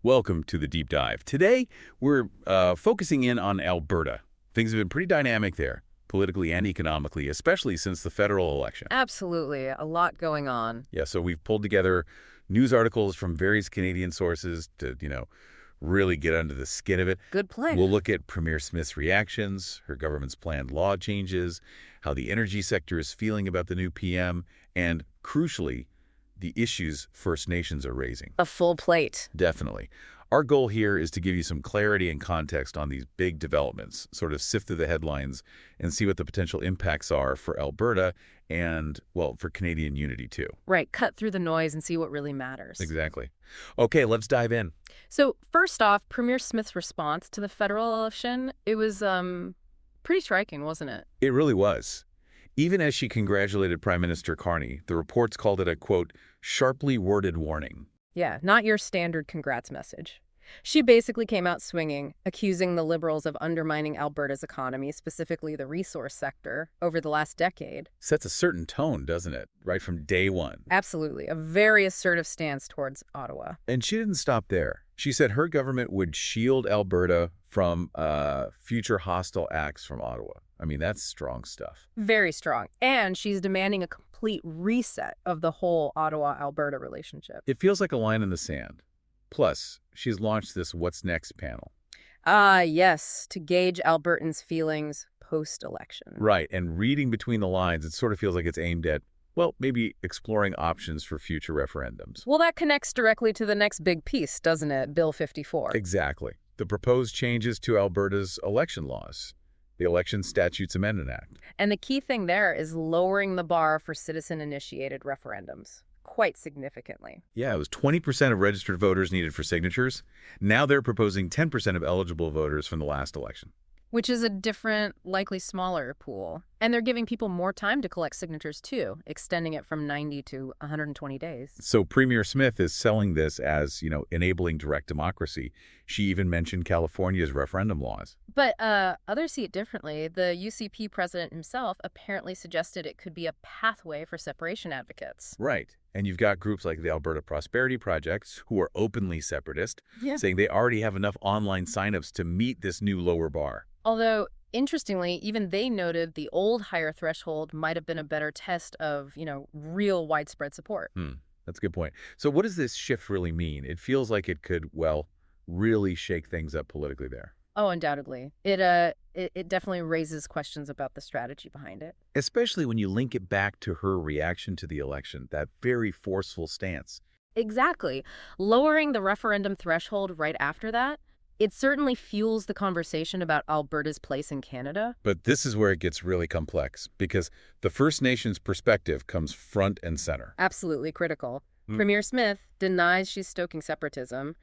Welcome to the Deep Dive. Today, we're focusing in on Alberta. Things have been pretty dynamic there, politically and economically, especially since the federal election. Absolutely. A lot going on. Yeah, so we've pulled together news articles from various Canadian sources to, really get under the skin of it. Good plan. We'll look at Premier Smith's reactions, her government's planned law changes, how the energy sector is feeling about the new PM, and, crucially, the issues First Nations are raising. A full plate. Definitely. Our goal here is to give you some clarity and context on these big developments, sort of sift through the headlines and see what the potential impacts are for Alberta and, well, for Canadian unity too. Right. Cut through the noise and see what really matters. Exactly. Okay, let's dive in. So first off, Premier Smith's response to the federal election, it was pretty striking, wasn't it? It really was. Even as she congratulated Prime Minister Carney, the reports called it a, quote, sharply worded warning. Yeah, not your standard congrats message. She basically came out swinging, accusing the Liberals of undermining Alberta's economy, specifically the resource sector, over the last decade. Sets a certain tone, doesn't it? Right from day one. Absolutely. A very assertive stance towards Ottawa. And she didn't stop there. She said her government would shield Alberta from future hostile acts from Ottawa. I mean, that's strong stuff. Very strong. And she's demanding a complete reset of the whole Ottawa-Alberta relationship. It feels like a line in the sand. Plus, she's launched this What's Next panel. Ah, yes, to gauge Albertans' feelings post-election. Right, and reading between the lines, it sort of feels like it's aimed at, well, maybe exploring options for future referendums. Well, that connects directly to the next big piece, doesn't it? Bill 54. Exactly. The proposed changes to Alberta's election laws. The Election Statutes Amendment Act. And the key thing there is lowering the bar for citizen-initiated referendums quite significantly. Yeah, it was 20% of registered voters needed for signatures. Now they're proposing 10% of eligible voters from the last election. Which is a different, likely smaller pool. And they're giving people more time to collect signatures, too, extending it from 90 to 120 days. So Premier Smith is selling this as, enabling direct democracy. She even mentioned California's referendum laws. But others see it differently. The UCP president himself apparently suggested it could be a pathway for separation advocates. Right. And you've got groups like the Alberta Prosperity Project, who are openly separatist, saying they already have enough online signups to meet this new lower bar. Although, interestingly, even they noted the old higher threshold might have been a better test of, real widespread support. That's a good point. So what does this shift really mean? It feels like it could, well, really shake things up politically there. Oh, undoubtedly. It definitely raises questions about the strategy behind it. Especially when you link it back to her reaction to the election, that very forceful stance. Exactly. Lowering the referendum threshold right after that, it certainly fuels the conversation about Alberta's place in Canada. But this is where it gets really complex, because the First Nations perspective comes front and center. Absolutely critical. Premier Smith denies she's stoking separatism,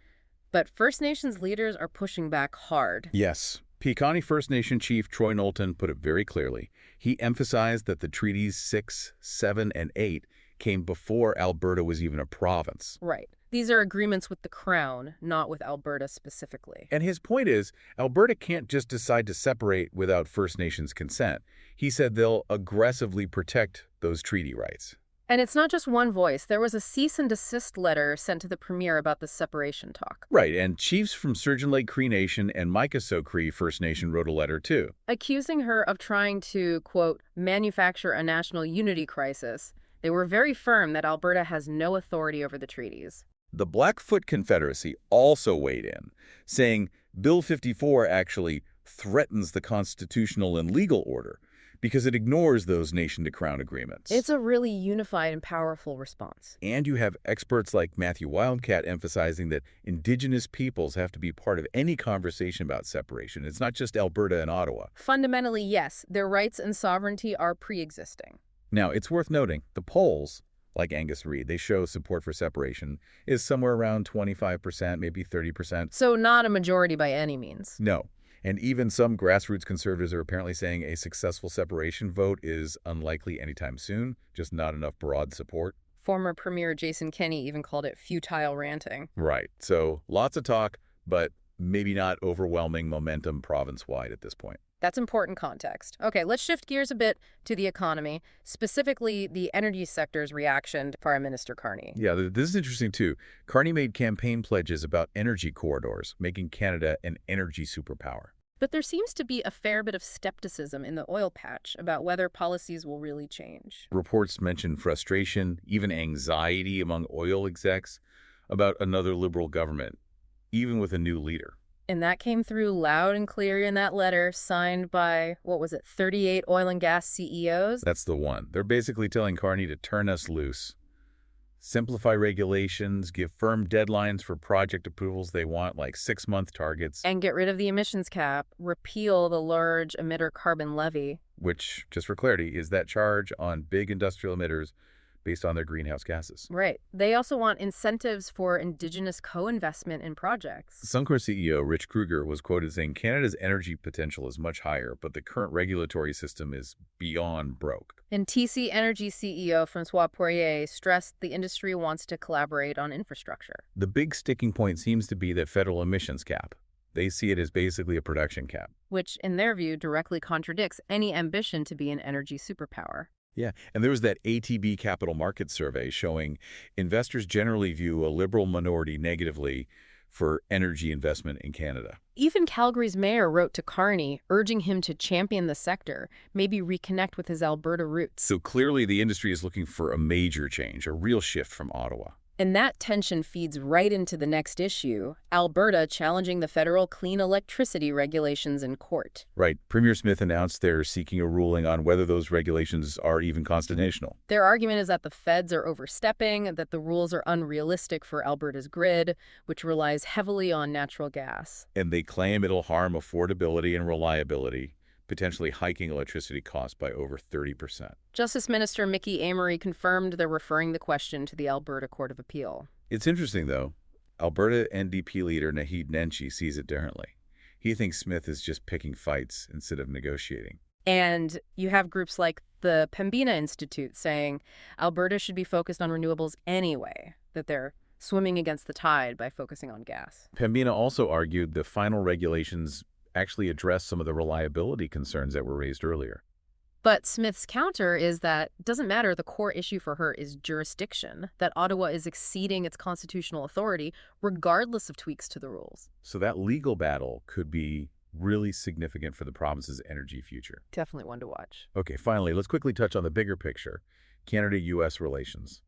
but First Nations leaders are pushing back hard. Yes. Pequanny First Nation Chief Troy Knowlton put it very clearly. He emphasized that the Treaties 6, 7, and 8 came before Alberta was even a province. Right. These are agreements with the Crown, not with Alberta specifically. And his point is, Alberta can't just decide to separate without First Nations consent. He said they'll aggressively protect those treaty rights. And it's not just one voice. There was a cease and desist letter sent to the Premier about the separation talk. Right, and chiefs from Surgeon Lake Cree Nation and Mikisew Cree First Nation wrote a letter too, accusing her of trying to, quote, manufacture a national unity crisis. They were very firm that Alberta has no authority over the treaties. The Blackfoot Confederacy also weighed in, saying Bill 54 actually threatens the constitutional and legal order because it ignores those nation-to-crown agreements. It's a really unified and powerful response. And you have experts like Matthew Wildcat emphasizing that Indigenous peoples have to be part of any conversation about separation. It's not just Alberta and Ottawa. Fundamentally, yes, their rights and sovereignty are pre-existing. Now, it's worth noting, the polls, like Angus Reid, they show support for separation is somewhere around 25%, maybe 30%. So not a majority by any means. No. And even some grassroots conservatives are apparently saying a successful separation vote is unlikely anytime soon, just not enough broad support. Former Premier Jason Kenney even called it futile ranting. Right. So lots of talk, but maybe not overwhelming momentum province-wide at this point. That's important context. Okay, let's shift gears a bit to the economy, specifically the energy sector's reaction to Prime Minister Carney. Yeah, this is interesting too. Carney made campaign pledges about energy corridors, making Canada an energy superpower. But there seems to be a fair bit of skepticism in the oil patch about whether policies will really change. Reports mention frustration, even anxiety among oil execs about another Liberal government, even with a new leader. And that came through loud and clear in that letter signed by, what was it, 38 oil and gas CEOs? That's the one. They're basically telling Carney to turn us loose. Simplify regulations, give firm deadlines for project approvals they want, like 6-month targets. And get rid of the emissions cap, repeal the large emitter carbon levy. Which, just for clarity, is that charge on big industrial emitters based on their greenhouse gases. Right. They also want incentives for Indigenous co-investment in projects. Suncor CEO Rich Kruger was quoted saying Canada's energy potential is much higher, but the current regulatory system is beyond broke. And TC Energy CEO Francois Poirier stressed the industry wants to collaborate on infrastructure. The big sticking point seems to be the federal emissions cap. They see it as basically a production cap. Which, in their view, directly contradicts any ambition to be an energy superpower. Yeah, and there was that ATB Capital Markets survey showing investors generally view a Liberal minority negatively for energy investment in Canada. Even Calgary's mayor wrote to Carney, urging him to champion the sector, maybe reconnect with his Alberta roots. So clearly the industry is looking for a major change, a real shift from Ottawa. And that tension feeds right into the next issue, Alberta challenging the federal clean electricity regulations in court. Right. Premier Smith announced they're seeking a ruling on whether those regulations are even constitutional. Their argument is that the feds are overstepping, that the rules are unrealistic for Alberta's grid, which relies heavily on natural gas. And they claim it'll harm affordability and reliability, potentially hiking electricity costs by over 30%. Justice Minister Mickey Amory confirmed they're referring the question to the Alberta Court of Appeal. It's interesting, though. Alberta NDP leader Naheed Nenshi sees it differently. He thinks Smith is just picking fights instead of negotiating. And you have groups like the Pembina Institute saying Alberta should be focused on renewables anyway, that they're swimming against the tide by focusing on gas. Pembina also argued the final regulations actually address some of the reliability concerns that were raised earlier. But Smith's counter is that it doesn't matter, the core issue for her is jurisdiction, that Ottawa is exceeding its constitutional authority regardless of tweaks to the rules. So that legal battle could be really significant for the province's energy future. Definitely one to watch. Okay, finally, let's quickly touch on the bigger picture, Canada-U.S. relations.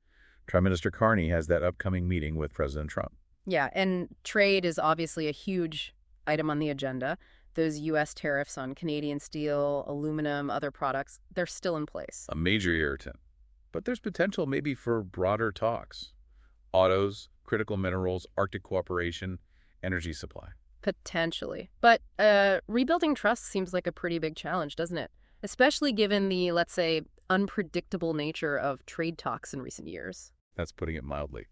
Prime Minister Carney has that upcoming meeting with President Trump. Yeah, and trade is obviously a huge item on the agenda. Those U.S. tariffs on Canadian steel, aluminum, other products, they're still in place. A major irritant. But there's potential maybe for broader talks. Autos, critical minerals, Arctic cooperation, energy supply. Potentially. But rebuilding trust seems like a pretty big challenge, doesn't it? Especially given the, let's say, unpredictable nature of trade talks in recent years. That's putting it mildly.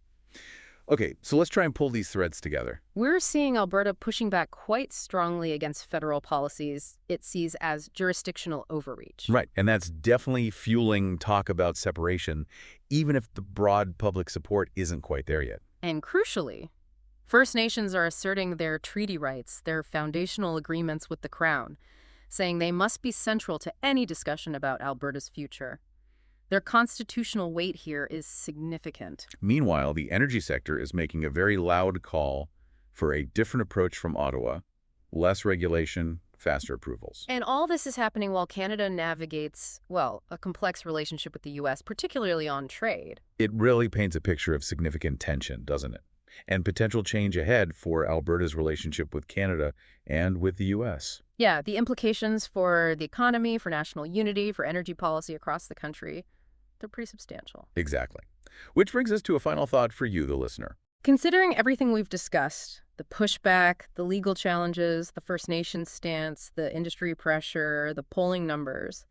Okay, so let's try and pull these threads together. We're seeing Alberta pushing back quite strongly against federal policies it sees as jurisdictional overreach. Right, and that's definitely fueling talk about separation, even if the broad public support isn't quite there yet. And crucially, First Nations are asserting their treaty rights, their foundational agreements with the Crown, saying they must be central to any discussion about Alberta's future. Their constitutional weight here is significant. Meanwhile, the energy sector is making a very loud call for a different approach from Ottawa, less regulation, faster approvals. And all this is happening while Canada navigates, well, a complex relationship with the U.S., particularly on trade. It really paints a picture of significant tension, doesn't it? And potential change ahead for Alberta's relationship with Canada and with the U.S. Yeah, the implications for the economy, for national unity, for energy policy across the country, they're pretty substantial. Exactly. Which brings us to a final thought for you, the listener. Considering everything we've discussed, the pushback, the legal challenges, the First Nations stance, the industry pressure, the polling numbers,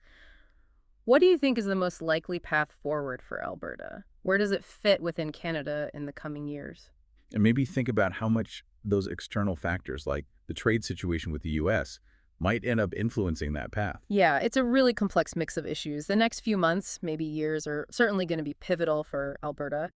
what do you think is the most likely path forward for Alberta? Where does it fit within Canada in the coming years? And maybe think about how much those external factors, like the trade situation with the U.S., might end up influencing that path. Yeah, it's a really complex mix of issues. The next few months, maybe years, are certainly going to be pivotal for Alberta.